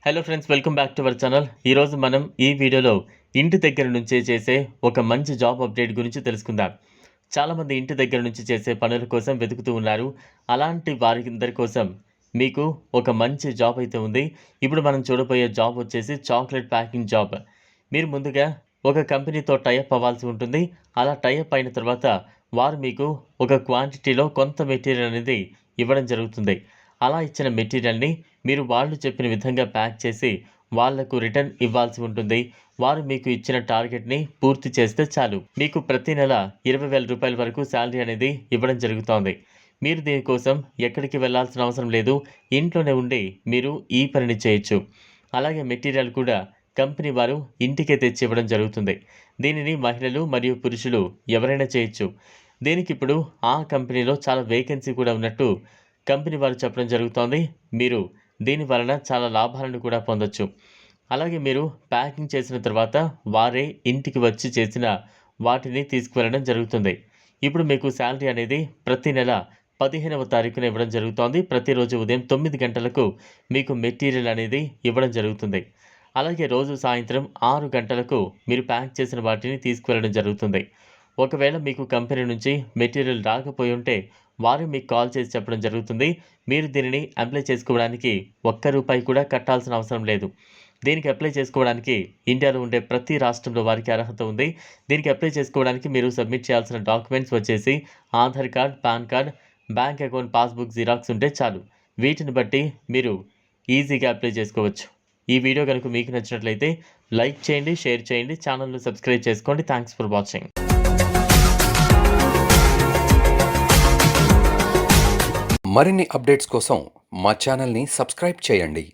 Hello friends, welcome back to our channel. ఈరోజు మనం ఈ వీడియోలో ఇంటి దగ్గర నుంచే చేసే ఒక మంచి జాబ్ అప్డేట్ గురించి తెలుసుకుందాం. చాలామంది ఇంటి దగ్గర నుంచి చేసే పనుల కోసం వెతుకుతూ ఉన్నారు. అలాంటి వారందరి కోసం మీకు ఒక మంచి జాబ్ అయితే ఉంది. ఇప్పుడు మనం చూడబోయే జాబ్ వచ్చేసి చాక్లెట్ ప్యాకింగ్ జాబ్. మీరు ముందుగా ఒక కంపెనీతో టైఅప్ అవ్వాల్సి ఉంటుంది. అలా టైఅప్ అయిన తర్వాత వారు మీకు ఒక క్వాంటిటీలో కొంత మెటీరియల్ అనేది ఇవ్వడం జరుగుతుంది. అలా ఇచ్చిన మెటీరియల్ని మీరు వాళ్ళు చెప్పిన విధంగా ప్యాక్ చేసి వాళ్లకు రిటర్న్ ఇవ్వాల్సి ఉంటుంది. వారు మీకు ఇచ్చిన టార్గెట్ని పూర్తి చేస్తే చాలు మీకు ప్రతి నెల 20,000 రూపాయల వరకు శాలరీ అనేది ఇవ్వడం జరుగుతోంది. మీరు దీనికోసం ఎక్కడికి వెళ్లాల్సిన అవసరం లేదు. ఇంట్లోనే ఉండి మీరు ఈ పనిని చేయొచ్చు. అలాగే మెటీరియల్ కూడా కంపెనీ వారు ఇంటికే తెచ్చి ఇవ్వడం జరుగుతుంది. దీనిని మహిళలు మరియు పురుషులు ఎవరైనా చేయొచ్చు. దీనికి ఇప్పుడు ఆ కంపెనీలో చాలా వేకెన్సీ కూడా ఉన్నట్టు కంపెనీ వారు చెప్పడం జరుగుతోంది. మీరు దీని వలన చాలా లాభాలను కూడా పొందొచ్చు. అలాగే మీరు ప్యాకింగ్ చేసిన తర్వాత వారే ఇంటికి వచ్చి చేసిన వాటిని తీసుకువెళ్ళడం జరుగుతుంది. ఇప్పుడు మీకు శాలరీ అనేది ప్రతి నెల 15వ తారీఖున ఇవ్వడం జరుగుతోంది. ప్రతిరోజు ఉదయం 9 గంటలకు మీకు మెటీరియల్ అనేది ఇవ్వడం జరుగుతుంది. అలాగే రోజు సాయంత్రం 6 గంటలకు మీరు ప్యాక్ చేసిన వాటిని తీసుకువెళ్ళడం జరుగుతుంది. ఒకవేళ మీకు కంపెనీ నుంచి మెటీరియల్ రాకపోయి ఉంటే వారు మీకు కాల్ చేసి చెప్పడం జరుగుతుంది. మీరు దీనిని అప్లై చేసుకోవడానికి ₹1 కూడా కట్టాల్సిన అవసరం లేదు. దీనికి అప్లై చేసుకోవడానికి ఇండియాలో ఉండే ప్రతి రాష్ట్రంలో వారికి అర్హత ఉంది. దీనికి అప్లై చేసుకోవడానికి మీరు సబ్మిట్ చేయాల్సిన డాక్యుమెంట్స్ వచ్చేసి Aadhaar card, pan card, bank account passbook xerox ఉంటే చాలు. వీటిని బట్టి మీరు ఈజీగా అప్లై చేసుకోవచ్చు. ఈ వీడియో కనుక మీకు నచ్చినట్లయితే లైక్ చేయండి, షేర్ చేయండి, ఛానల్ను సబ్స్క్రైబ్ చేసుకోండి. Thanks for watching. మరిన్ని అప్డేట్స్ కోసం మా ఛానల్ని సబ్స్క్రైబ్ చేయండి.